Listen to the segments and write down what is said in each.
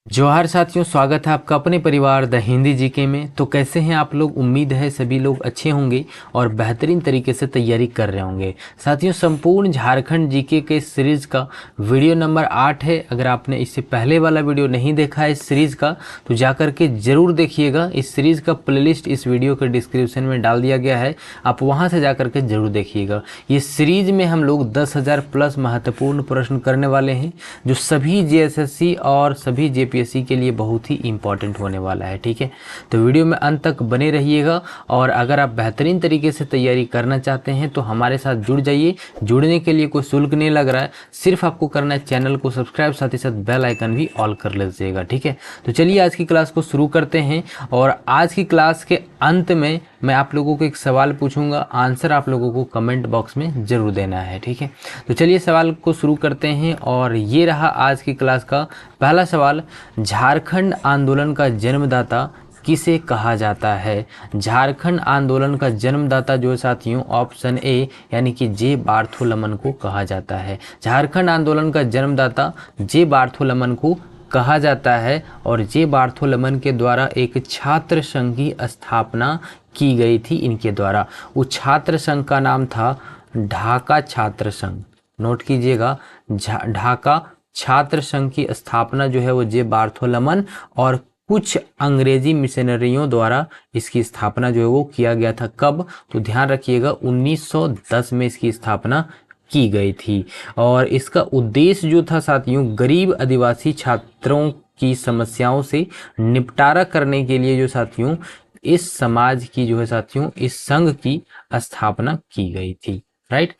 जोहार साथियों, स्वागत है आपका अपने परिवार द हिंदी जीके में। तो कैसे हैं आप लोग? उम्मीद है सभी लोग अच्छे होंगे और बेहतरीन तरीके से तैयारी कर रहे होंगे। साथियों, संपूर्ण झारखंड जीके के सीरीज़ का वीडियो नंबर 8 है। अगर आपने इससे पहले वाला वीडियो नहीं देखा है इस सीरीज़ का तो जाकर के ज़रूर देखिएगा। इस सीरीज़ का प्लेलिस्ट इस वीडियो के डिस्क्रिप्शन में डाल दिया गया है, आप वहाँ से जाकर के ज़रूर देखिएगा। ये सीरीज़ में हम लोग 10,000 प्लस महत्वपूर्ण प्रश्न करने वाले हैं, जो सभी JSSC और सभी JPSC के लिए बहुत ही इंपॉर्टेंट होने वाला है। ठीक है, तो वीडियो में अंत तक बने रहिएगा। और अगर आप बेहतरीन तरीके से तैयारी करना चाहते हैं तो हमारे साथ जुड़ जाइए। जुड़ने के लिए कोई शुल्क नहीं लग रहा है, सिर्फ आपको करना है चैनल को सब्सक्राइब, साथ ही साथ बेल आइकन भी ऑल कर लीजिएगा। ठीक है, तो चलिए आज की क्लास को शुरू करते हैं। और आज की क्लास के अंत में मैं आप लोगों को एक सवाल पूछूंगा, आंसर आप लोगों को कमेंट बॉक्स में ज़रूर देना है। ठीक है, तो चलिए सवाल को शुरू करते हैं। और ये रहा आज की क्लास का पहला सवाल। झारखंड आंदोलन का जन्मदाता किसे कहा जाता है? झारखंड आंदोलन का जन्मदाता जो साथियों, ऑप्शन ए यानी कि जे बार्थोलमन को कहा जाता है। झारखंड आंदोलन का जन्मदाता जे बार्थोलमन को कहा जाता है। और जे बार्थोलमन के द्वारा एक छात्र संघ की स्थापना की गई थी इनके द्वारा। उस छात्र संघ का नाम था ढाका छात्र संघ। नोट कीजिएगा, ढाका छात्र संघ की स्थापना जो है वो जे बार्थोलमन और कुछ अंग्रेजी मिशनरियों द्वारा इसकी स्थापना जो है वो किया गया था। कब? तो ध्यान रखिएगा 1910 में इसकी स्थापना की गई थी। और इसका उद्देश्य जो था साथियों, गरीब आदिवासी छात्रों की समस्याओं से निपटारा करने के लिए जो साथियों इस समाज की जो है साथियों इस संघ की स्थापना की गई थी। राइट,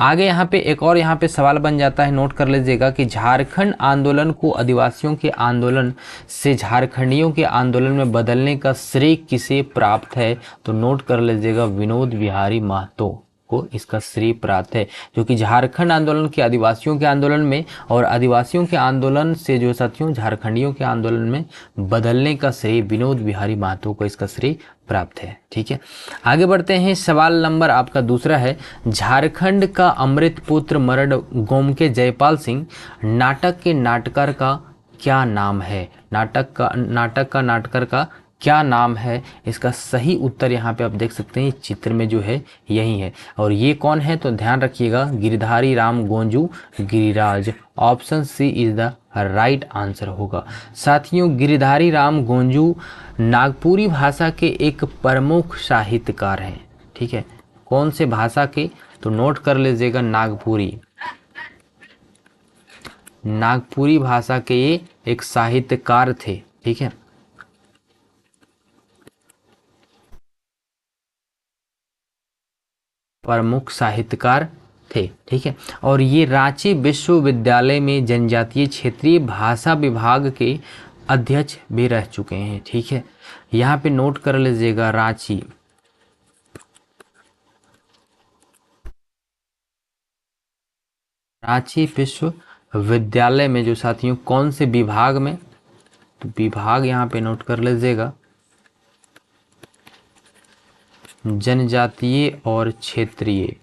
आगे यहाँ पे एक और यहाँ पे सवाल बन जाता है, नोट कर लीजिएगा कि झारखंड आंदोलन को आदिवासियों के आंदोलन से झारखंडियों के आंदोलन में बदलने का श्रेय किसे प्राप्त है? तो नोट कर लीजिएगा, विनोद बिहारी महतो को इसका श्रेय प्राप्त है, जो कि झारखंड आंदोलन के आदिवासियों के आंदोलन में और आदिवासियों के आंदोलन से जो साथियों झारखंडियों के आंदोलन में बदलने का श्रेय विनोद बिहारी महतो को इसका श्रेय प्राप्त है। ठीक है, आगे बढ़ते हैं। सवाल नंबर आपका दूसरा है, झारखंड का अमृत पुत्र मरड गोमके जयपाल सिंह नाटक के नाटककार का क्या नाम है? नाटक का नाटककार का क्या नाम है? इसका सही उत्तर यहाँ पे आप देख सकते हैं, चित्र में जो है यही है। और ये कौन है? तो ध्यान रखिएगा, Girdhari Ram Gonju Giriraj. Option C is the right answer होगा। साथियों, गिरधारी राम गोंजू नागपुरी भाषा के एक प्रमुख साहित्यकार हैं। ठीक है, कौन से भाषा के? तो नोट कर लीजिएगा, नागपुरी भाषा के ये एक साहित्यकार थे। ठीक है, प्रमुख साहित्यकार थे। ठीक है, और ये रांची विश्वविद्यालय में जनजातीय क्षेत्रीय भाषा विभाग के अध्यक्ष भी रह चुके हैं। ठीक है, यहाँ पे नोट कर लीजिएगा, रांची विश्वविद्यालय में जो साथियों कौन से विभाग में? तो विभाग यहाँ पे नोट कर लीजिएगा, जनजातीय और क्षेत्रीय,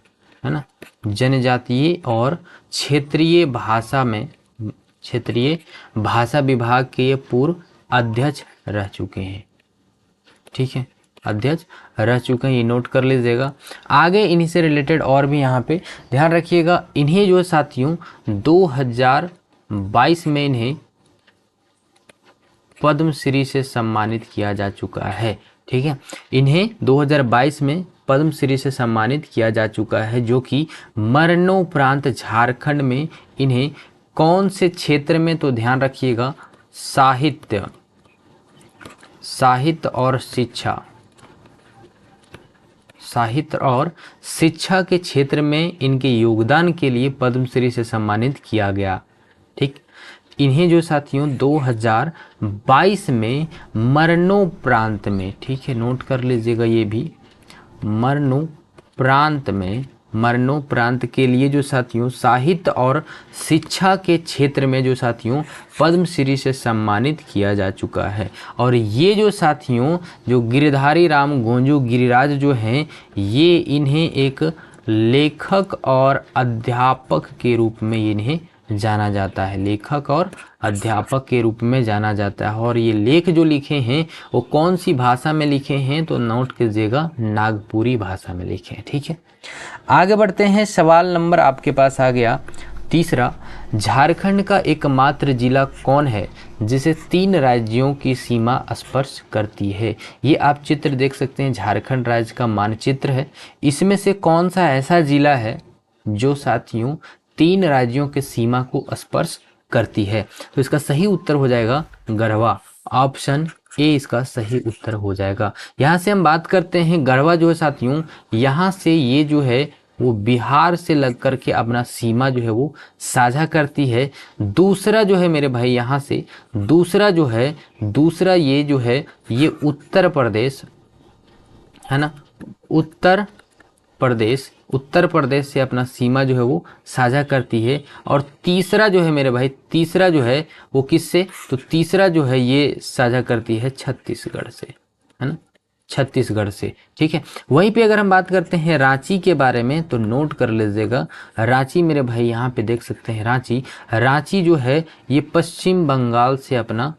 है ना, जनजातीय और क्षेत्रीय भाषा में, क्षेत्रीय भाषा विभाग के ये पूर्व अध्यक्ष रह चुके हैं। ठीक है, अध्यक्ष रह चुके हैं, ये नोट कर लीजिएगा। आगे इन्हीं से रिलेटेड और भी यहाँ पे ध्यान रखिएगा, इन्हें जो साथियों 2022 में इन्हें पद्मश्री से सम्मानित किया जा चुका है। ठीक है, इन्हें 2022 में पद्मश्री से सम्मानित किया जा चुका है, जो कि मरणोपरांत झारखंड में इन्हें कौन से क्षेत्र में? तो ध्यान रखिएगा, साहित्य और शिक्षा के क्षेत्र में इनके योगदान के लिए पद्मश्री से सम्मानित किया गया। ठीक, इन्हें जो साथियों 2022 में मरणोपरांत में, ठीक है, नोट कर लीजिएगा, ये भी मरणोपरांत के लिए जो साथियों साहित्य और शिक्षा के क्षेत्र में जो साथियों पद्मश्री से सम्मानित किया जा चुका है। और ये जो साथियों जो गिरधारी राम गोंजू गिरिराज जो हैं, ये इन्हें एक लेखक और अध्यापक के रूप में इन्हें जाना जाता है, लेखक और अध्यापक के रूप में जाना जाता है। और ये लेख जो लिखे हैं वो कौन सी भाषा में लिखे हैं, तो नोट कीजिएगा नागपुरी भाषा में लिखे हैं। ठीक है, आगे बढ़ते हैं। सवाल नंबर आपके पास आ गया तीसरा, झारखंड का एकमात्र जिला कौन है जिसे 3 राज्यों की सीमा स्पर्श करती है। ये आप चित्र देख सकते हैं, झारखंड राज्य का मानचित्र है। इसमें से कौन सा ऐसा जिला है जो साथियों 3 राज्यों के सीमा को स्पर्श करती है, तो इसका सही उत्तर हो जाएगा गढ़वा। ऑप्शन ए इसका सही उत्तर हो जाएगा। यहाँ से हम बात करते हैं, गढ़वा जो है साथियों, यहाँ से ये जो है वो बिहार से लग करके अपना सीमा जो है वो साझा करती है। दूसरा जो है मेरे भाई यहाँ से दूसरा ये जो है ये उत्तर प्रदेश है ना, उत्तर प्रदेश से अपना सीमा जो है वो साझा करती है। और तीसरा जो है मेरे भाई, तीसरा जो है वो किससे, तो तीसरा जो है ये साझा करती है छत्तीसगढ़ से, है ना, छत्तीसगढ़ से। ठीक है, वहीं पे अगर हम बात करते हैं रांची के बारे में तो नोट कर लीजिएगा, रांची मेरे भाई यहाँ पे देख सकते हैं, रांची जो है ये पश्चिम बंगाल से अपना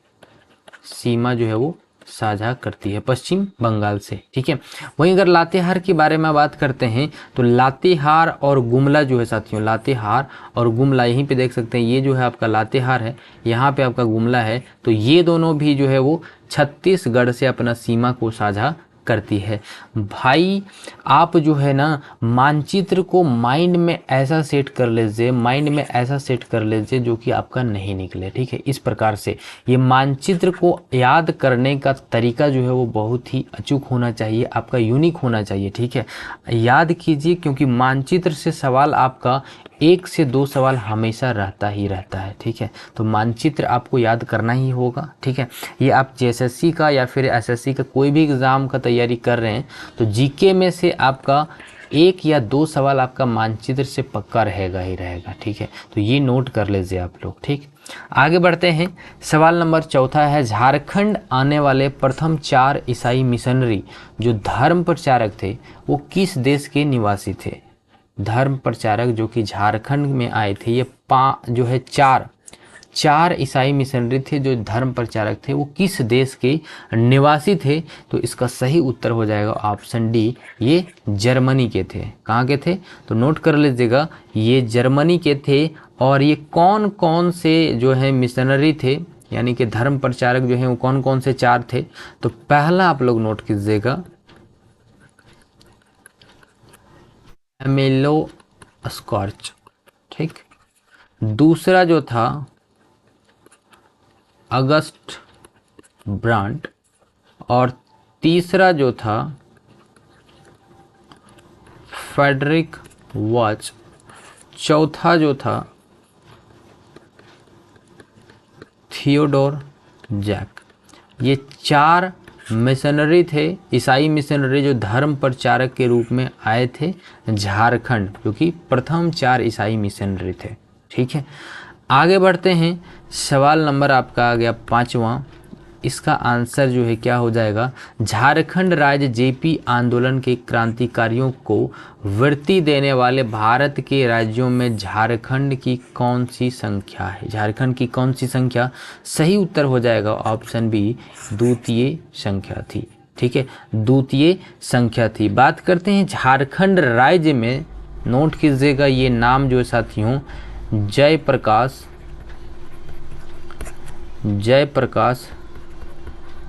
सीमा जो है वो साझा करती है, पश्चिम बंगाल से। ठीक है, वहीं अगर लातेहार के बारे में बात करते हैं तो लातेहार और गुमला जो है साथियों, लातेहार और गुमला, यहीं पे देख सकते हैं, ये जो है आपका लातेहार है, यहाँ पे आपका गुमला है, तो ये दोनों भी जो है वो छत्तीसगढ़ से अपना सीमा को साझा करती है। भाई आप जो है ना मानचित्र को माइंड में ऐसा सेट कर लीजिए, जो कि आपका नहीं निकले। ठीक है, इस प्रकार से ये मानचित्र को याद करने का तरीका जो है वो बहुत ही अचूक होना चाहिए, आपका यूनिक होना चाहिए। ठीक है, याद कीजिए, क्योंकि मानचित्र से सवाल आपका 1 से 2 सवाल हमेशा रहता है। ठीक है, तो मानचित्र आपको याद करना ही होगा। ठीक है, ये आप जेएसएससी का या फिर एसएससी का कोई भी एग्ज़ाम का तैयारी कर रहे हैं तो जीके में से आपका 1 या 2 सवाल आपका मानचित्र से पक्का रहेगा ही रहेगा। ठीक है, तो ये नोट कर लीजिए आप लोग। ठीक, आगे बढ़ते हैं। सवाल नंबर चौथा है, झारखंड आने वाले प्रथम 4 ईसाई मिशनरी जो धर्म प्रचारक थे वो किस देश के निवासी थे। धर्म प्रचारक जो कि झारखंड में आए थे, ये जो है चार ईसाई मिशनरी थे जो धर्म प्रचारक थे, वो किस देश के निवासी थे, तो इसका सही उत्तर हो जाएगा ऑप्शन डी, ये जर्मनी के थे। कहाँ के थे, तो नोट कर लीजिएगा, ये जर्मनी के थे। और ये कौन कौन से जो है मिशनरी थे, यानी कि धर्म प्रचारक जो है वो कौन कौन से 4 थे, तो पहला आप लोग नोट कीजिएगा एमेलो स्कॉर्च। ठीक, दूसरा जो था अगस्ट ब्रांड, और तीसरा जो था फेडरिक वॉच, चौथा जो था थियोडोर जैक। ये 4 मिशनरी थे, ईसाई मिशनरी जो धर्म प्रचारक के रूप में आए थे झारखंड, जो कि प्रथम 4 ईसाई मिशनरी थे। ठीक है, आगे बढ़ते हैं। सवाल नंबर आपका आ गया 5वां, इसका आंसर जो है क्या हो जाएगा, झारखंड राज्य जेपी आंदोलन के क्रांतिकारियों को वृत्ति देने वाले भारत के राज्यों में झारखंड की कौन सी संख्या है। झारखंड की कौन सी संख्या, सही उत्तर हो जाएगा ऑप्शन बी, द्वितीय संख्या थी। ठीक है, द्वितीय संख्या थी। बात करते हैं झारखंड राज्य में, नोट कीजिएगा ये नाम जो है साथियों, जयप्रकाश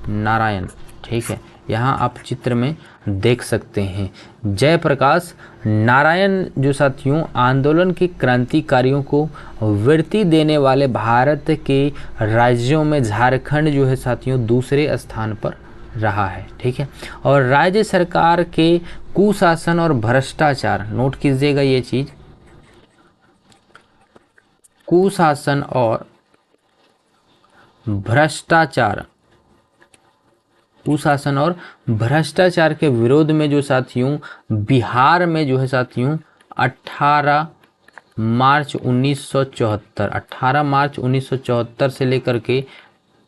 नारायण। ठीक है, यहाँ आप चित्र में देख सकते हैं, जयप्रकाश नारायण जो साथियों आंदोलन के क्रांतिकारियों को वृत्ति देने वाले भारत के राज्यों में झारखंड जो है साथियों दूसरे स्थान पर रहा है। ठीक है, और राज्य सरकार के कुशासन और भ्रष्टाचार, नोट कीजिएगा ये चीज, कुशासन और भ्रष्टाचार के विरोध में जो साथियों बिहार में जो है साथियों 18 मार्च 1974 से लेकर के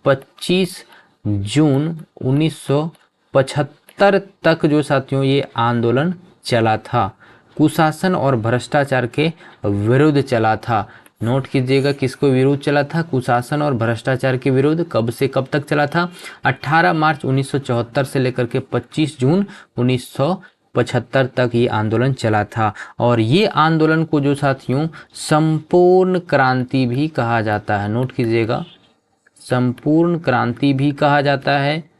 25 जून 1975 तक जो साथियों ये आंदोलन चला था, कुशासन और भ्रष्टाचार के विरुद्ध चला था। नोट कीजिएगा किसको विरोध चला था, कुशासन और भ्रष्टाचार के विरोध। कब से कब तक चला था, 18 मार्च 1974 से लेकर के 25 जून 1975 तक ये आंदोलन चला था। और ये आंदोलन को जो साथियों संपूर्ण क्रांति भी कहा जाता है। नोट कीजिएगा, संपूर्ण क्रांति भी कहा जाता है,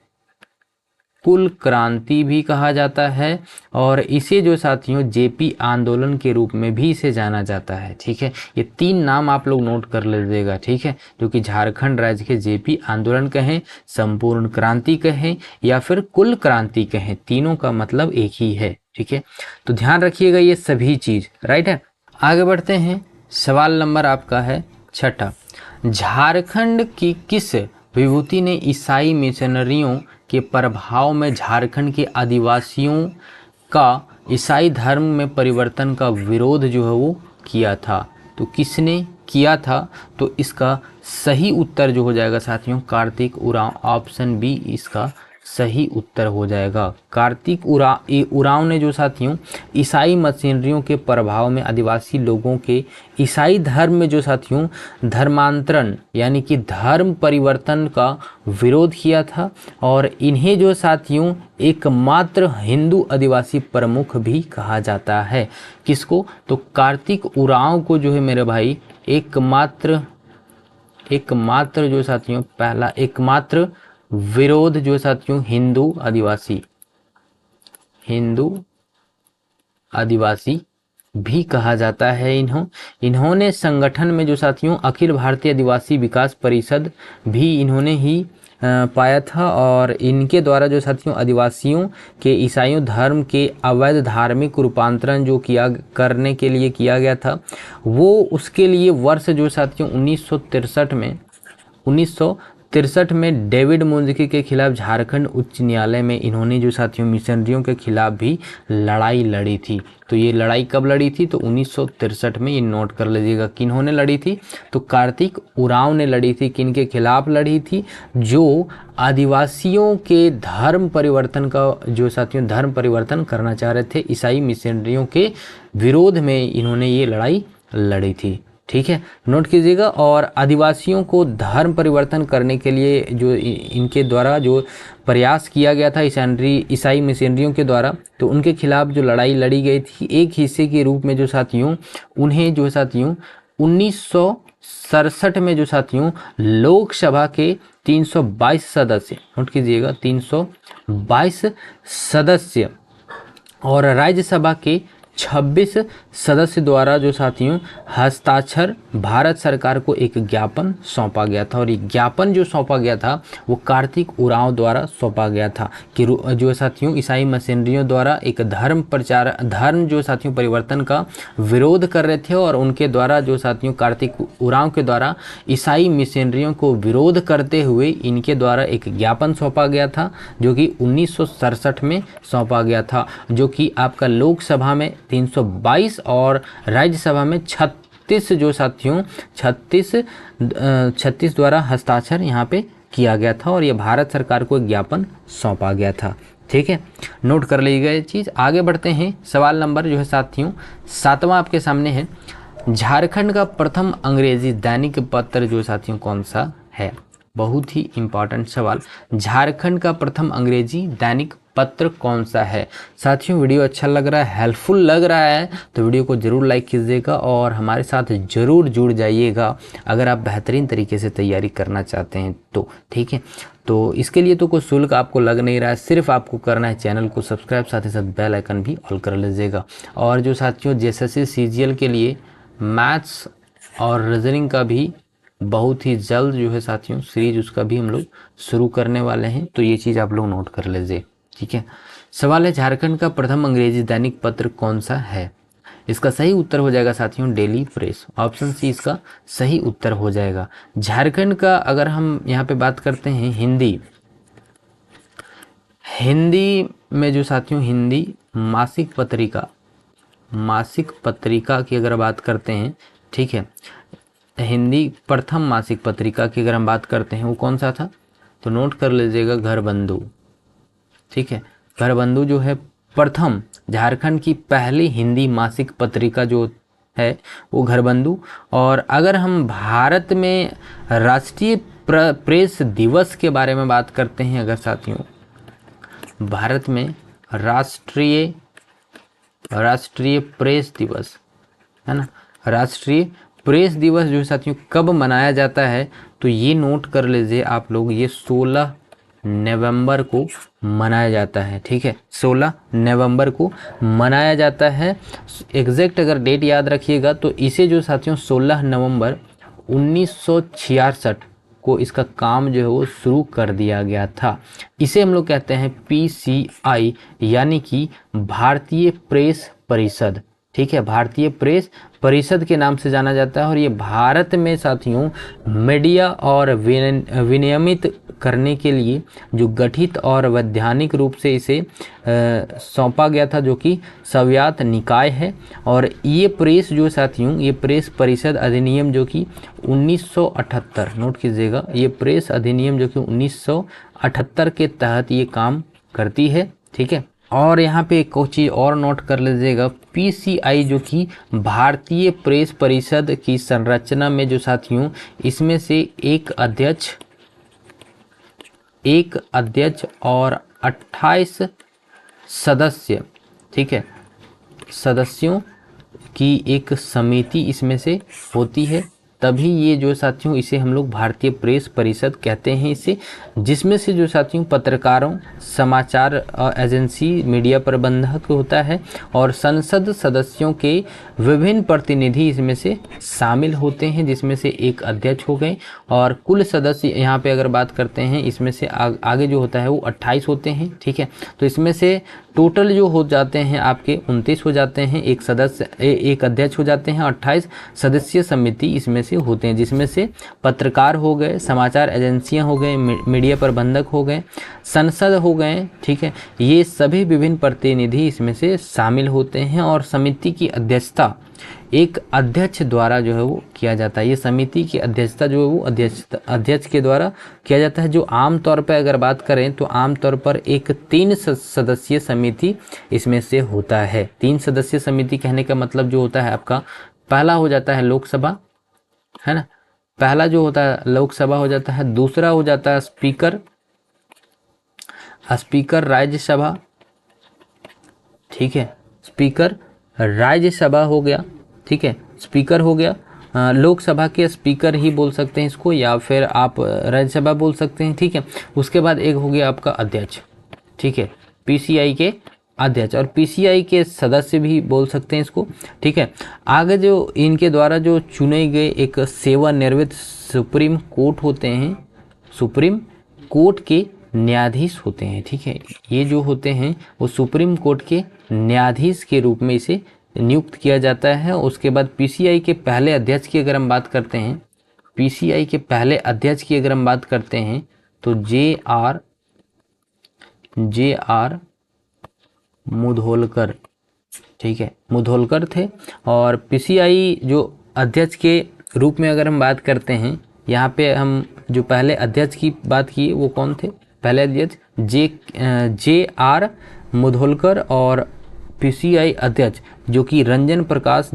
कुल क्रांति भी कहा जाता है, और इसे जो साथियों जेपी आंदोलन के रूप में भी इसे जाना जाता है। ठीक है, ये 3 नाम आप लोग नोट कर लीजिएगा। ठीक है, जो कि झारखंड राज्य के जेपी आंदोलन कहें, संपूर्ण क्रांति कहें या फिर कुल क्रांति कहें, तीनों का मतलब एक ही है। ठीक है, तो ध्यान रखिएगा ये सभी चीज, राइट है। आगे बढ़ते हैं, सवाल नंबर आपका है 6। झारखंड की किस विभूति ने ईसाई मिशनरियों के प्रभाव में झारखंड के आदिवासियों का ईसाई धर्म में परिवर्तन का विरोध जो है वो किया था? तो किसने किया था? तो इसका सही उत्तर जो हो जाएगा साथियों कार्तिक उरांव। ऑप्शन बी इसका सही उत्तर हो जाएगा। कार्तिक उरांव ने जो साथियों ईसाई मशीनरियों के प्रभाव में आदिवासी लोगों के ईसाई धर्म में जो साथियों धर्मांतरण यानी कि धर्म परिवर्तन का विरोध किया था, और इन्हें जो साथियों एकमात्र हिंदू आदिवासी प्रमुख भी कहा जाता है। किसको? तो कार्तिक उरांव को जो है मेरे भाई एकमात्र जो साथियों पहला एकमात्र विरोध जो साथियों हिंदू आदिवासी भी कहा जाता है। इन्होंने संगठन में जो साथियों अखिल भारतीय आदिवासी विकास परिषद भी इन्होंने ही पाया था, और इनके द्वारा जो साथियों आदिवासियों के ईसाई धर्म के अवैध धार्मिक रूपांतरण जो करने के लिए किया गया था, वो उसके लिए वर्ष जो साथियों 1963 में डेविड मुंजकी के खिलाफ झारखंड उच्च न्यायालय में इन्होंने जो साथियों मिशनरियों के खिलाफ भी लड़ाई लड़ी थी। तो ये लड़ाई कब लड़ी थी? तो 1963 में। ये नोट कर लीजिएगा किन्होंने लड़ी थी? तो कार्तिक उरांव ने लड़ी थी। किनके खिलाफ लड़ी थी? जो आदिवासियों के धर्म परिवर्तन का जो साथियों धर्म परिवर्तन करना चाह रहे थे, ईसाई मिशनरियों के विरोध में इन्होंने ये लड़ाई लड़ी थी। ठीक है, नोट कीजिएगा। और आदिवासियों को धर्म परिवर्तन करने के लिए जो इनके द्वारा जो प्रयास किया गया था ईसाई मिशनरियों के द्वारा, तो उनके खिलाफ जो लड़ाई लड़ी गई थी, एक हिस्से के रूप में जो साथियों उन्हें जो साथियों 1967 में जो साथियों लोकसभा के 322 सदस्य, नोट कीजिएगा 322 सदस्य और राज्यसभा के 26 सदस्य द्वारा जो साथियों हस्ताक्षर भारत सरकार को एक ज्ञापन सौंपा गया था। और ये ज्ञापन जो सौंपा गया था वो कार्तिक उरांव द्वारा सौंपा गया था कि जो साथियों ईसाई मिशनरियों द्वारा एक धर्म जो साथियों परिवर्तन का विरोध कर रहे थे, और उनके द्वारा जो साथियों कार्तिक उरांव के द्वारा ईसाई मिशनरियों को विरोध करते हुए इनके द्वारा एक ज्ञापन सौंपा गया था, जो कि 1967 में सौंपा गया था, जो कि आपका लोकसभा में 322 और राज्यसभा में 36 जो साथियों 36 द्वारा हस्ताक्षर यहाँ पे किया गया था, और ये भारत सरकार को एक ज्ञापन सौंपा गया था। ठीक है, नोट कर लीजिएगा ये चीज़। आगे बढ़ते हैं, सवाल नंबर जो है साथियों 7वां आपके सामने है। झारखंड का प्रथम अंग्रेजी दैनिक पत्र जो साथियों कौन सा है? बहुत ही इंपॉर्टेंट सवाल। झारखंड का प्रथम अंग्रेजी दैनिक पत्र कौन सा है? साथियों वीडियो अच्छा लग रहा है, हेल्पफुल लग रहा है तो वीडियो को ज़रूर लाइक कीजिएगा और हमारे साथ ज़रूर जुड़ जाइएगा अगर आप बेहतरीन तरीके से तैयारी करना चाहते हैं तो। ठीक है, तो इसके लिए तो कोई शुल्क आपको लग नहीं रहा है, सिर्फ आपको करना है चैनल को सब्सक्राइब, साथ ही साथ बेल आइकन भी ऑल कर लीजिएगा। और जो साथियों जेएसएससी सीजीएल के लिए मैथ्स और रीजनिंग का भी बहुत ही जल्द जो है साथियों सीरीज उसका भी हम लोग शुरू करने वाले हैं, तो ये चीज़ आप लोग नोट कर लीजिए। ठीक है, सवाल है झारखंड का प्रथम अंग्रेजी दैनिक पत्र कौन सा है? इसका सही उत्तर हो जाएगा साथियों डेली प्रेस। ऑप्शन सी इसका सही उत्तर हो जाएगा। झारखंड का अगर हम यहाँ पे बात करते हैं हिंदी में जो साथियों हिंदी मासिक पत्रिका की अगर बात करते हैं, ठीक है, हिंदी प्रथम मासिक पत्रिका की अगर हम बात करते हैं वो कौन सा था? तो नोट कर लीजिएगा घरबंधु। ठीक है, घरबंधु जो है प्रथम झारखंड की पहली हिंदी मासिक पत्रिका जो है वो घरबंधु। और अगर हम भारत में राष्ट्रीय प्रेस दिवस के बारे में बात करते हैं, अगर साथियों भारत में राष्ट्रीय प्रेस दिवस है ना, राष्ट्रीय प्रेस दिवस जो साथियों कब मनाया जाता है, तो ये नोट कर लीजिए आप लोग, ये 16 नवंबर को मनाया जाता है। ठीक है, 16 नवंबर को मनाया जाता है। एग्जैक्ट अगर डेट याद रखिएगा तो इसे जो साथियों 16 नवंबर 1966 को इसका काम जो है वो शुरू कर दिया गया था। इसे हम लोग कहते हैं PCI, यानी कि भारतीय प्रेस परिषद। ठीक है, भारतीय प्रेस परिषद के नाम से जाना जाता है। और ये भारत में साथियों मीडिया और विनियमित करने के लिए जो गठित और वैधानिक रूप से इसे सौंपा गया था, जो कि स्वायत्त निकाय है। और ये प्रेस जो साथियों, ये प्रेस परिषद अधिनियम जो कि 1978, नोट कीजिएगा, ये प्रेस अधिनियम जो कि 1978 के तहत ये काम करती है। ठीक है, और यहाँ पे एक चीज़ और नोट कर लीजिएगा, PCI जो कि भारतीय प्रेस परिषद की संरचना में जो साथियों, इसमें से एक अध्यक्ष और 28 सदस्य, ठीक है, सदस्यों की एक समिति इसमें से होती है। तभी ये जो साथियों, इसे हम लोग भारतीय प्रेस परिषद कहते हैं इसे, जिसमें से जो साथियों पत्रकारों, समाचार एजेंसी, मीडिया प्रबंधक होता है और संसद सदस्यों के विभिन्न प्रतिनिधि इसमें से शामिल होते हैं, जिसमें से एक अध्यक्ष हो गए। और कुल सदस्य यहाँ पे अगर बात करते हैं, इसमें से आगे जो होता है वो 28 होते हैं। ठीक है, तो इसमें से टोटल जो हो जाते हैं आपके 29 हो जाते हैं, एक अध्यक्ष हो जाते हैं, 28 सदस्यीय समिति इसमें से होते हैं, जिसमें से पत्रकार हो गए, समाचार एजेंसियां हो गए, मीडिया प्रबंधक हो गए, संसद हो गए। ठीक है, ये सभी विभिन्न प्रतिनिधि इसमें से शामिल होते हैं। और समिति की अध्यक्षता एक अध्यक्ष द्वारा जो है वो किया जाता है। ये समिति की अध्यक्षता जो है वो अध्यक्ष के द्वारा किया जाता है, जो आमतौर पर अगर बात करें तो आमतौर पर एक 3 सदस्यीय समिति इसमें से होता है। 3 सदस्यीय समिति कहने का मतलब जो होता है आपका, पहला हो जाता है लोकसभा, है ना, पहला जो होता है लोकसभा हो जाता है, दूसरा हो जाता है स्पीकर राज्यसभा। ठीक है, स्पीकर राज्यसभा हो गया। ठीक है, स्पीकर हो गया, लोकसभा के स्पीकर ही बोल सकते हैं इसको, या फिर आप राज्यसभा बोल सकते हैं। ठीक है, उसके बाद एक हो गया आपका अध्यक्ष। ठीक है, PCI के अध्यक्ष, और PCI के सदस्य भी बोल सकते हैं इसको। ठीक है, आगे जो इनके द्वारा जो चुने गए एक सेवानिवृत्त सुप्रीम कोर्ट होते हैं, सुप्रीम कोर्ट के न्यायाधीश होते हैं। ठीक है, ये जो होते हैं वो सुप्रीम कोर्ट के न्यायाधीश के रूप में इसे नियुक्त किया जाता है। उसके बाद PCI के पहले अध्यक्ष की अगर हम बात करते हैं, PCI के पहले अध्यक्ष की अगर हम बात करते हैं तो जे आर मुधोलकर। ठीक है, मुधोलकर थे। और PCI जो अध्यक्ष के रूप में अगर हम बात करते हैं, यहाँ पे हम जो पहले अध्यक्ष की बात की वो कौन थे, पहले अध्यक्ष जे.आर. मुधोलकर, और PCI अध्यक्ष जो कि रंजन प्रकाश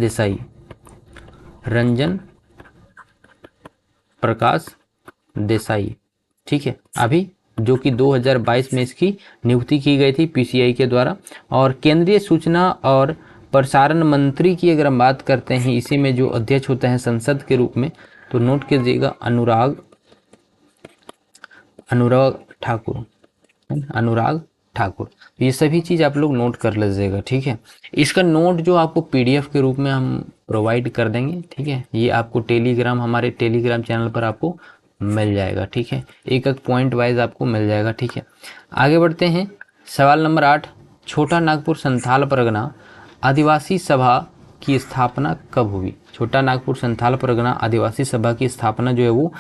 देसाई। ठीक है, अभी जो कि 2022 में इसकी नियुक्ति की गई थी PCI के द्वारा। और केंद्रीय सूचना और प्रसारण मंत्री की अगर हम बात करते हैं, इसी में जो अध्यक्ष होता है संसद के रूप में, तो नोट कीजिएगा अनुराग ठाकुर। ये सभी चीज़ आप लोग नोट कर लीजिएगा। ठीक है, इसका नोट जो आपको PDF के रूप में हम प्रोवाइड कर देंगे। ठीक है, ये आपको हमारे टेलीग्राम चैनल पर आपको मिल जाएगा। ठीक है, एक पॉइंट वाइज आपको मिल जाएगा। ठीक है, आगे बढ़ते हैं। सवाल नंबर 8, छोटा नागपुर संथाल परगना आदिवासी सभा की स्थापना कब हुई? छोटा नागपुर संथाल परगना आदिवासी सभा की स्थापना जो है वो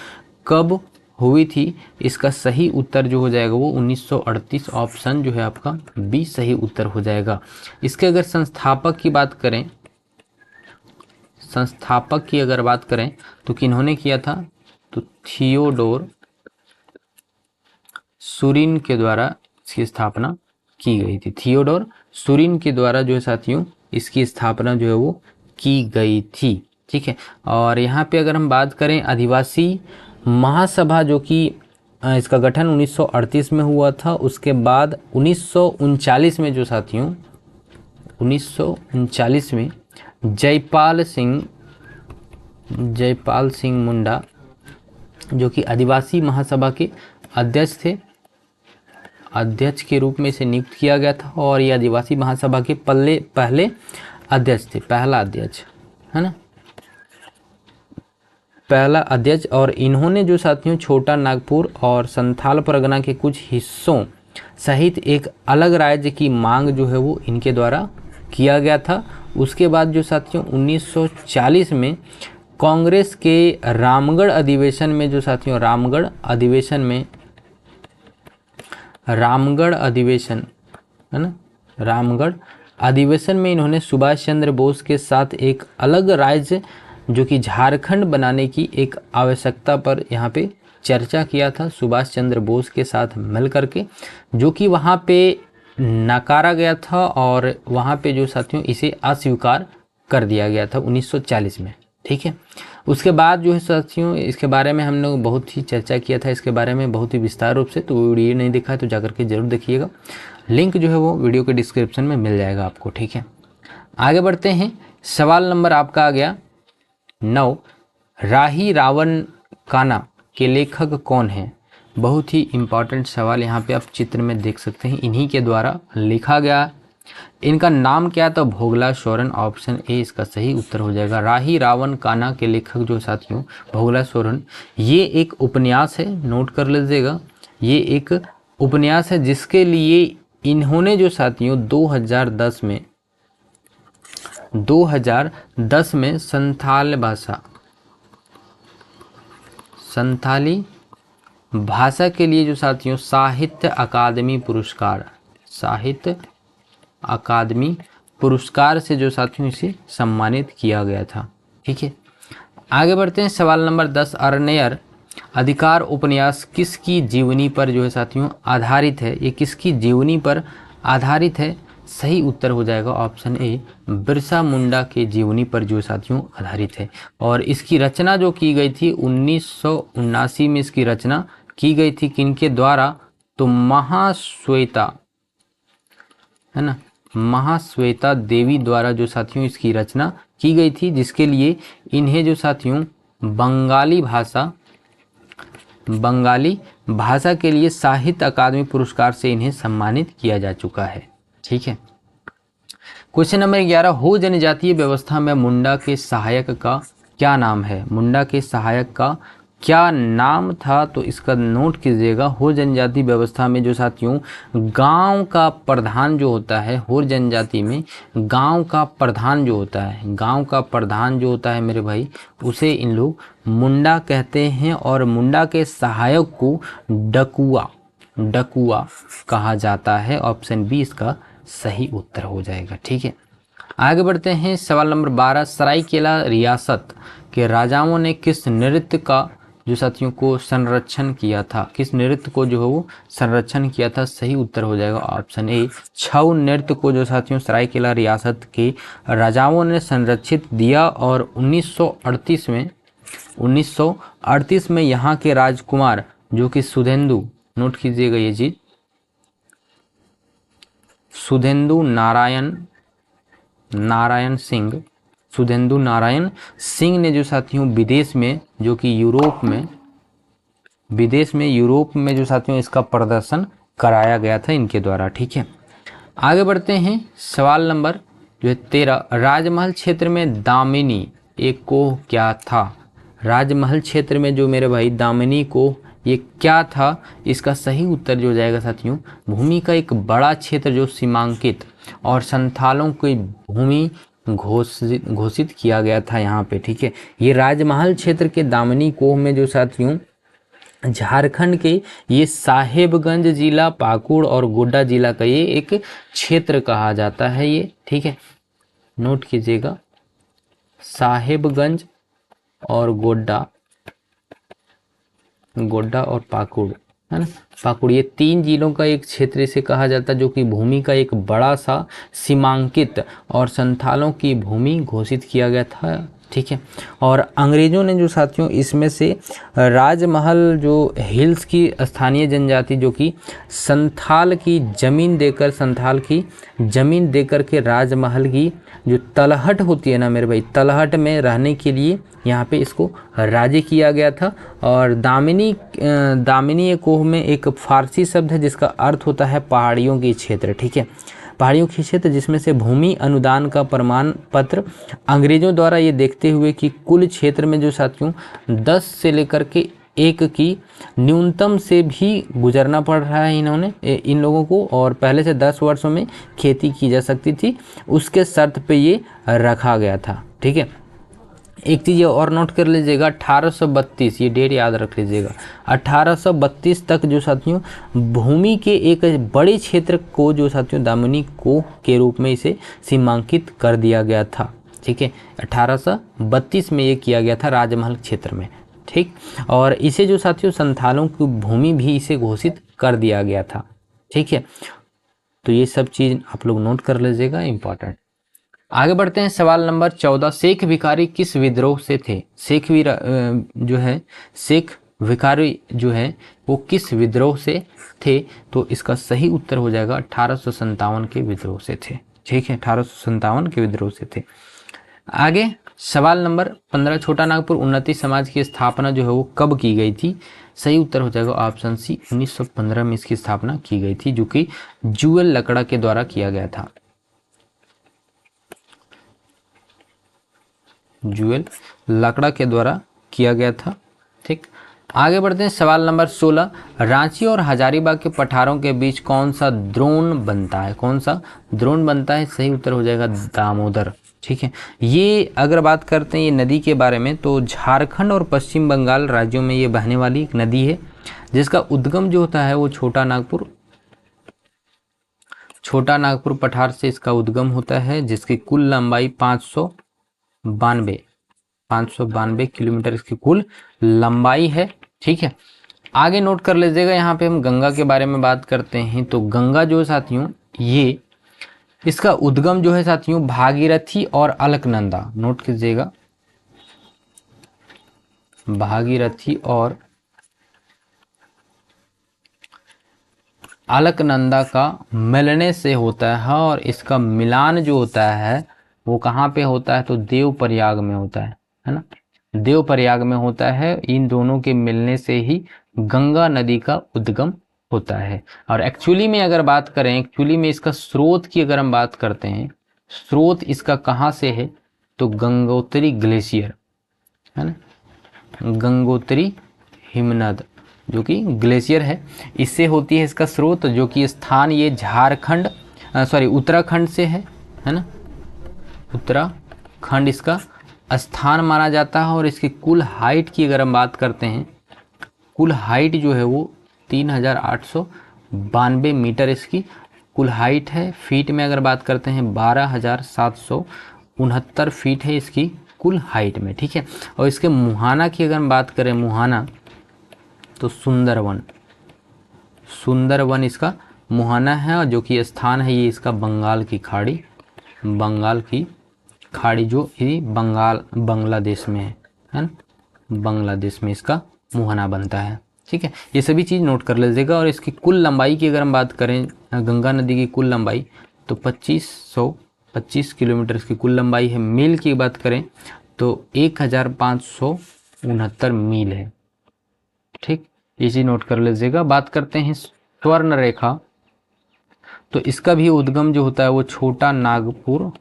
कब हुई थी? इसका सही उत्तर जो हो जाएगा वो 1938, ऑप्शन जो है आपका B सही उत्तर हो जाएगा। इसके अगर संस्थापक की अगर बात करें तो किन्होंने किया था? तो थियोडोर सुरिन के द्वारा इसकी स्थापना की गई थी। थियोडोर सुरिन के द्वारा जो है साथियों इसकी स्थापना जो है वो की गई थी। ठीक है, और यहाँ पे अगर हम बात करें आदिवासी महासभा जो कि इसका गठन 1938 में हुआ था, उसके बाद 1939 में जो साथियों 1939 में जयपाल सिंह मुंडा जो कि आदिवासी महासभा के अध्यक्ष थे, अध्यक्ष के रूप में इसे नियुक्त किया गया था और ये आदिवासी महासभा के पहले अध्यक्ष थे, पहला अध्यक्ष है ना, पहला अध्यक्ष। और इन्होंने जो साथियों छोटा नागपुर और संथाल परगना के कुछ हिस्सों सहित एक अलग राज्य की मांग जो है वो इनके द्वारा किया गया था। उसके बाद जो साथियों 1940 में कांग्रेस के रामगढ़ अधिवेशन में जो साथियों रामगढ़ अधिवेशन है ना, रामगढ़ अधिवेशन में इन्होंने सुभाष चंद्र बोस के साथ एक अलग राज्य जो कि झारखंड बनाने की एक आवश्यकता पर यहाँ पे चर्चा किया था सुभाष चंद्र बोस के साथ मिल करके, जो कि वहाँ पे नकारा गया था और वहाँ पे जो साथियों इसे अस्वीकार कर दिया गया था 1940 में। ठीक है, उसके बाद जो है साथियों इसके बारे में हम लोग बहुत ही चर्चा किया था, इसके बारे में बहुत ही विस्तार रूप से, तो वो वीडियो नहीं देखा है तो जाकर के जरूर देखिएगा, लिंक जो है वो वीडियो के डिस्क्रिप्शन में मिल जाएगा आपको। ठीक है, आगे बढ़ते हैं। सवाल नंबर आपका आ गया 9, राही रावण काना के लेखक कौन हैं? बहुत ही इम्पॉर्टेंट सवाल यहाँ पे आप चित्र में देख सकते हैं, इन्हीं के द्वारा लिखा गया। इनका नाम क्या था? भोगला सोरेन। ऑप्शन ए इसका सही उत्तर हो जाएगा। राही रावण काना के लेखक जो साथियों भोगला सोरेन, ये एक उपन्यास है, नोट कर लीजिएगा, ये एक उपन्यास है जिसके लिए इन्होंने जो साथियों 2010 में संथाली भाषा के लिए जो साथियों साहित्य अकादमी पुरस्कार से जो साथियों इसे सम्मानित किया गया था। ठीक है, आगे बढ़ते हैं। सवाल नंबर 10, अरण्यर अधिकार उपन्यास किसकी जीवनी पर जो है साथियों आधारित है? ये किसकी जीवनी पर आधारित है? सही उत्तर हो जाएगा ऑप्शन ए, बिरसा मुंडा के जीवनी पर जो साथियों आधारित है। और इसकी रचना जो की गई थी 1979 में इसकी रचना की गई थी किनके द्वारा? तो महाश्वेता है ना, महाश्वेता देवी द्वारा जो साथियों इसकी रचना की गई थी, जिसके लिए इन्हें जो साथियों बंगाली भाषा के लिए साहित्य अकादमी पुरस्कार से इन्हें सम्मानित किया जा चुका है। ठीक है, क्वेश्चन नंबर 11, हो जनजातीय व्यवस्था में मुंडा के सहायक का क्या नाम है? मुंडा के सहायक का क्या नाम था? तो इसका नोट कीजिएगा। हो जनजाति व्यवस्था में जो साथियों गांव का प्रधान जो होता है, हो जनजाति में गांव का प्रधान जो होता है मेरे भाई, उसे इन लोग मुंडा कहते हैं और मुंडा के सहायक को डकुआ कहा जाता है। ऑप्शन बी इसका सही उत्तर हो जाएगा। ठीक है, आगे बढ़ते हैं। सवाल नंबर 12, सरायकेला रियासत के राजाओं ने किस नृत्य का जो साथियों को संरक्षण किया था? किस नृत्य को जो है वो संरक्षण किया था? सही उत्तर हो जाएगा ऑप्शन ए, छऊ नृत्य को जो साथियों सरायकेला रियासत के राजाओं ने संरक्षित दिया। और 1938 में यहाँ के राजकुमार जो कि सुधेंदु, नोट कीजिएगा ये चीज, सुधेंदु नारायण सिंह ने जो साथियों विदेश में यूरोप में जो साथियों इसका प्रदर्शन कराया गया था इनके द्वारा। ठीक है, आगे बढ़ते हैं। सवाल नंबर जो है 13, राजमहल क्षेत्र में दामिनी एक कोह क्या था? राजमहल क्षेत्र में जो मेरे भाई दामिनी कोह ये क्या था? इसका सही उत्तर जो जाएगा साथियों भूमि का एक बड़ा क्षेत्र जो सीमांकित और संथालों की भूमि घोषित किया गया था यहाँ पे। ठीक है, ये राजमहल क्षेत्र के दामिनी कोह में जो साथियों झारखंड के ये साहेबगंज जिला, पाकुड़ और गोड्डा जिला का ये एक क्षेत्र कहा जाता है ये। ठीक है, नोट कीजिएगा, साहेबगंज और गोड्डा और पाकुड़ है ना। पाकुड़ ये 3 जिलों का एक क्षेत्र इसे कहा जाता है, जो कि भूमि का एक बड़ा सा सीमांकित और संथालों की भूमि घोषित किया गया था। ठीक है। और अंग्रेजों ने जो साथियों इसमें से राजमहल जो हिल्स की स्थानीय जनजाति जो कि संथाल की ज़मीन देकर के राजमहल की जो तलहट होती है ना मेरे भाई, तलहट में रहने के लिए यहाँ पे इसको राजी किया गया था। और दामिनी कोह में एक फारसी शब्द है जिसका अर्थ होता है पहाड़ियों की क्षेत्र। ठीक है, पहाड़ियों की क्षेत्र, जिसमें से भूमि अनुदान का प्रमाण पत्र अंग्रेजों द्वारा ये देखते हुए कि कुल क्षेत्र में जो साथियों 10 से लेकर के 1 की न्यूनतम से भी गुजरना पड़ रहा है इन लोगों को, और पहले से 10 वर्षों में खेती की जा सकती थी, उसके शर्त पे ये रखा गया था। ठीक है। एक चीज़ और नोट कर लीजिएगा, 1832, ये डेट याद रख लीजिएगा, 1832 तक जो साथियों भूमि के एक बड़े क्षेत्र को जो साथियों दामिनी कोह के रूप में इसे सीमांकित कर दिया गया था। ठीक है, 1832 में ये किया गया था राजमहल क्षेत्र में। ठीक, और इसे जो साथियों संथालों की भूमि भी इसे घोषित कर दिया गया था। ठीक है, तो ये सब चीज़ आप लोग नोट कर लीजिएगा, इंपॉर्टेंट। आगे बढ़ते हैं, सवाल नंबर 14, शेख भिखारी किस विद्रोह से थे? शेख भिखारी जो है वो किस विद्रोह से थे? तो इसका सही उत्तर हो जाएगा 1857 के विद्रोह से थे। ठीक है, 1857 के विद्रोह से थे। आगे सवाल नंबर 15, छोटा नागपुर उन्नति समाज की स्थापना जो है वो कब की गई थी? सही उत्तर हो जाएगा ऑप्शन सी, 1915 में इसकी स्थापना की गई थी, जो कि जुएल लकड़ा के द्वारा किया गया था। जुएल लकड़ा के द्वारा किया गया था। ठीक, आगे बढ़ते हैं, सवाल नंबर 16, रांची और हजारीबाग के पठारों के बीच कौन सा द्रोण बनता है? कौन सा द्रोण बनता है? सही उत्तर हो जाएगा दामोदर। ठीक है, ये अगर बात करते हैं ये नदी के बारे में, तो झारखंड और पश्चिम बंगाल राज्यों में ये बहने वाली एक नदी है, जिसका उद्गम जो होता है वो छोटा नागपुर पठार से इसका उद्गम होता है, जिसकी कुल लंबाई 592 किलोमीटर इसकी कुल लंबाई है। ठीक है, आगे नोट कर लीजिएगा, यहाँ पे हम गंगा के बारे में बात करते हैं। तो गंगा जो है साथियों, ये इसका उद्गम जो है साथियों भागीरथी और अलकनंदा, नोट कीजिएगा, भागीरथी और अलकनंदा का मिलने से होता है, और इसका मिलान जो होता है वो कहाँ पे होता है? तो देवप्रयाग में होता है ना, देवप्रयाग में होता है। इन दोनों के मिलने से ही गंगा नदी का उद्गम होता है। और एक्चुअली में अगर बात करें, एक्चुअली में इसका स्रोत की अगर हम बात करते हैं, स्रोत इसका कहाँ से है? तो गंगोत्री ग्लेशियर है ना, गंगोत्री हिमनद जो कि ग्लेशियर है, इससे होती है इसका स्रोत, जो कि स्थान ये उत्तराखंड से है ना, उत्तराखंड इसका स्थान माना जाता है। और इसकी कुल हाइट की अगर हम बात करते हैं, कुल हाइट जो है वो 3892 मीटर इसकी कुल हाइट है। फीट में अगर बात करते हैं 12,769 फीट है इसकी कुल हाइट में। ठीक है, और इसके मुहाना की अगर हम बात करें, मुहाना तो सुंदरवन इसका मुहाना है, और जो कि स्थान है ये इसका बंगाल की खाड़ी जो ये बांग्लादेश में है ना, बांग्लादेश में इसका मुहाना बनता है। ठीक है, ये सभी चीज़ नोट कर लीजिएगा। और इसकी कुल लंबाई की अगर हम बात करें, गंगा नदी की कुल लंबाई तो 2525 किलोमीटर इसकी कुल लंबाई है। मील की बात करें तो 1569 मील है। ठीक, ये चीज़ नोट कर लीजिएगा। बात करते हैं स्वर्ण रेखा, तो इसका भी उद्गम जो होता है वो छोटा नागपुर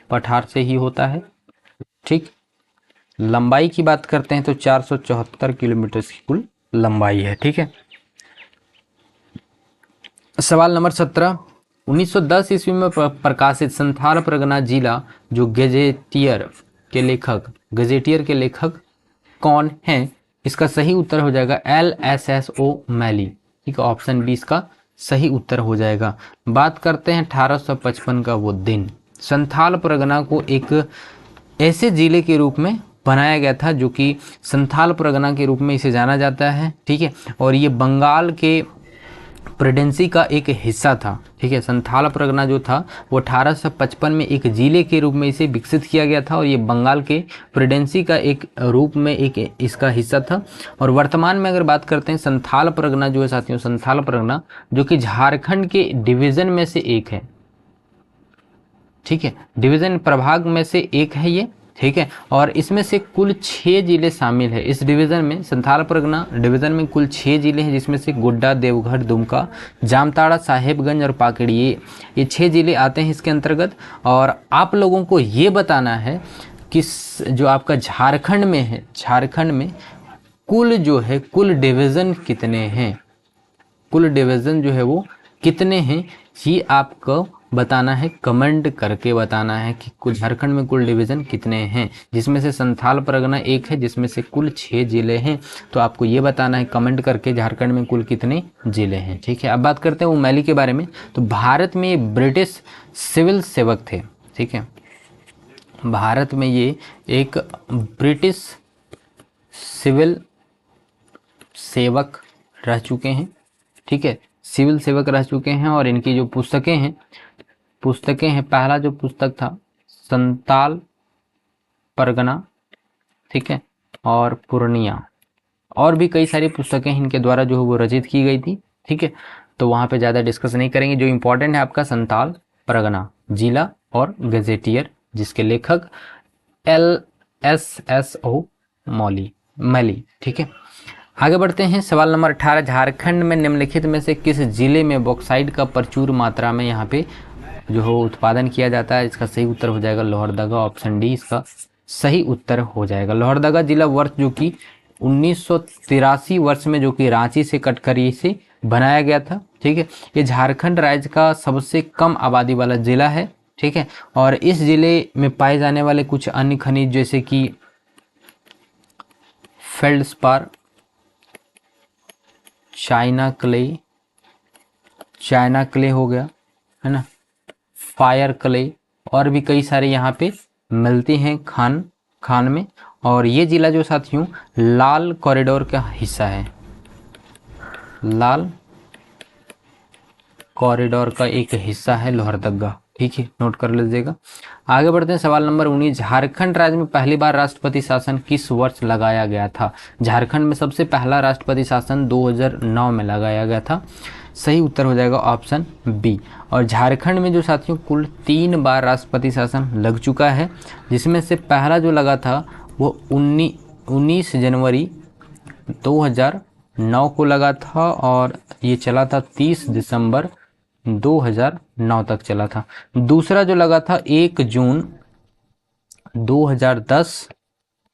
पठार से ही होता है। ठीक, लंबाई की बात करते हैं तो 474 किलोमीटर की कुल लंबाई है। ठीक है, सवाल नंबर 17, 1910 ईस्वी में प्रकाशित संथाल परगना जिला जो गजेटियर के लेखक कौन हैं? इसका सही उत्तर हो जाएगा LSSO मैली। ठीक है, ऑप्शन बी इसका सही उत्तर हो जाएगा। बात करते हैं 1855 का वो दिन। संथाल परगना को एक ऐसे जिले के रूप में बनाया गया था, जो कि संथाल परगना के रूप में इसे जाना जाता है। ठीक है, और ये बंगाल के प्रेसिडेंसी का एक हिस्सा था। ठीक है, संथाल परगना जो था वो 1855 में एक जिले के रूप में इसे विकसित किया गया था और ये बंगाल के प्रेसिडेंसी का एक रूप में एक इसका हिस्सा था। और वर्तमान में अगर बात करते हैं संथाल परगना जो है साथियों, संथाल परगना जो कि झारखंड के डिवीज़न में से एक है। ठीक है, डिवीज़न प्रभाग में से एक है ये। ठीक है, और इसमें से कुल 6 जिले शामिल है। इस डिवीज़न में संथाल परगना डिवीज़न में कुल 6 जिले हैं, जिसमें से गोड्डा, देवघर, दुमका, जामताड़ा, साहेबगंज और पाकड़ी, ये 6 जिले आते हैं इसके अंतर्गत। और आप लोगों को ये बताना है कि जो आपका झारखंड में है, झारखंड में कुल जो है कुल डिवीज़न कितने हैं, कुल डिवीज़न जो है वो कितने हैं, ये आपको बताना है, कमेंट करके बताना है कि कुल झारखंड में कुल डिवीज़न कितने हैं, जिसमें से संथाल परगना एक है, जिसमें से कुल 6 जिले हैं। तो आपको ये बताना है कमेंट करके झारखंड में कुल कितने जिले हैं। ठीक है, अब बात करते हैं ओमैली के बारे में। तो भारत में ये ब्रिटिश सिविल सेवक थे। ठीक है, भारत में ये एक ब्रिटिश सिविल सेवक रह चुके हैं। ठीक है, सिविल सेवक रह चुके हैं और इनकी जो पुस्तकें हैं, पहला जो पुस्तक था संथाल परगना, ठीक है, और पूर्णिया, और भी कई सारी पुस्तकें इनके द्वारा जो है वो रचित की गई थी। ठीक है, तो वहाँ पे ज़्यादा डिस्कस नहीं करेंगे। जो इम्पोर्टेंट है आपका संथाल परगना जिला और गजेटियर, जिसके लेखक LSSO मैली। ठीक है, आगे बढ़ते हैं। सवाल नंबर 18, झारखंड में निम्नलिखित में से किस जिले में बॉक्साइट का प्रचुर मात्रा में यहाँ पे जो है उत्पादन किया जाता है? इसका सही उत्तर हो जाएगा लोहरदगा, ऑप्शन डी इसका सही उत्तर हो जाएगा। लोहरदगा जिला वर्ष जो कि 1983 वर्ष में जो कि रांची से कटकर इसे बनाया गया था। ठीक है, ये झारखंड राज्य का सबसे कम आबादी वाला जिला है। ठीक है, और इस जिले में पाए जाने वाले कुछ अन्य खनिज जैसे कि फेल्डस्पार, चाइना क्ले हो गया, है ना, फायर क्ले, और भी कई सारे यहाँ पे मिलते हैं खान में। और ये जिला जो साथियों लाल कॉरिडोर का हिस्सा है, लाल कॉरिडोर का एक हिस्सा है लोहरदगा। ठीक है, नोट कर लीजिएगा। आगे बढ़ते हैं। सवाल नंबर 19, झारखंड राज्य में पहली बार राष्ट्रपति शासन किस वर्ष लगाया गया था? झारखंड में सबसे पहला राष्ट्रपति शासन 2009 में लगाया गया था। सही उत्तर हो जाएगा ऑप्शन बी। और झारखंड में जो साथियों कुल 3 बार राष्ट्रपति शासन लग चुका है, जिसमें से पहला जो लगा था वो 19 जनवरी 2009 को लगा था और ये चला था 30 दिसंबर 2009 तक चला था। दूसरा जो लगा था 1 जून 2010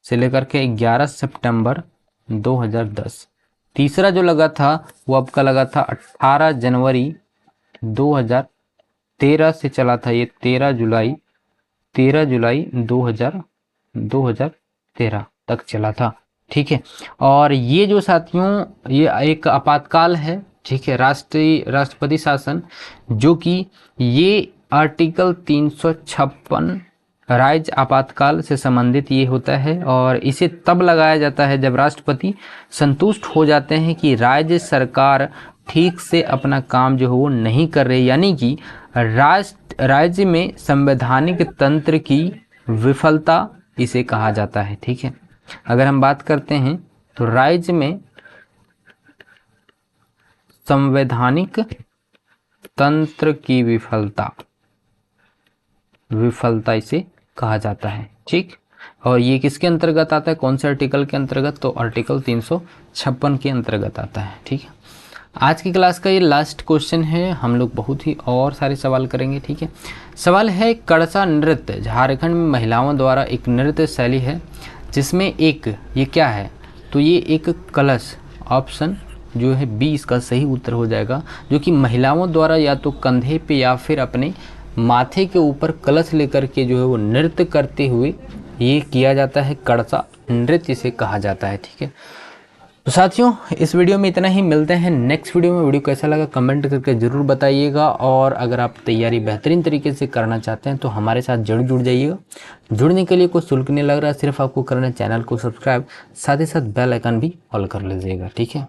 से लेकर के 11 सितंबर 2010। तीसरा जो लगा था वो आपका लगा था 18 जनवरी 2013 से चला था, ये 13 जुलाई 2013 तक चला था। ठीक है, और ये जो साथियों ये एक आपातकाल है। ठीक है, राष्ट्रपति शासन, जो कि ये आर्टिकल 356 राज्य आपातकाल से संबंधित ये होता है और इसे तब लगाया जाता है जब राष्ट्रपति संतुष्ट हो जाते हैं कि राज्य सरकार ठीक से अपना काम जो है वो नहीं कर रही, यानी कि राज्य में संवैधानिक तंत्र की विफलता इसे कहा जाता है। ठीक है, अगर हम बात करते हैं तो राज्य में संवैधानिक तंत्र की विफलता इसे कहा जाता है। ठीक, और ये किसके अंतर्गत आता है, कौन से आर्टिकल के अंतर्गत? तो आर्टिकल 356 के अंतर्गत आता है। ठीक है, आज की क्लास का ये लास्ट क्वेश्चन है, हम लोग बहुत ही और सारे सवाल करेंगे। ठीक है, सवाल है कड़सा नृत्य झारखंड में महिलाओं द्वारा एक नृत्य शैली है जिसमें एक ये क्या है? तो ये एक कलश, ऑप्शन जो है बी इसका सही उत्तर हो जाएगा, जो कि महिलाओं द्वारा या तो कंधे पे या फिर अपने माथे के ऊपर कलश लेकर के जो है वो नृत्य करते हुए ये किया जाता है, कड़सा नृत्य इसे कहा जाता है। ठीक है, तो साथियों इस वीडियो में इतना ही, मिलते हैं नेक्स्ट वीडियो में। वीडियो कैसा लगा कमेंट करके ज़रूर बताइएगा, और अगर आप तैयारी बेहतरीन तरीके से करना चाहते हैं तो हमारे साथ जरूर जुड़ जाइएगा। जुड़ने के लिए कोई शुल्क नहीं लग रहा, सिर्फ आपको करना है चैनल को सब्सक्राइब, साथ ही साथ बेल आइकन भी ऑल कर लीजिएगा। ठीक है।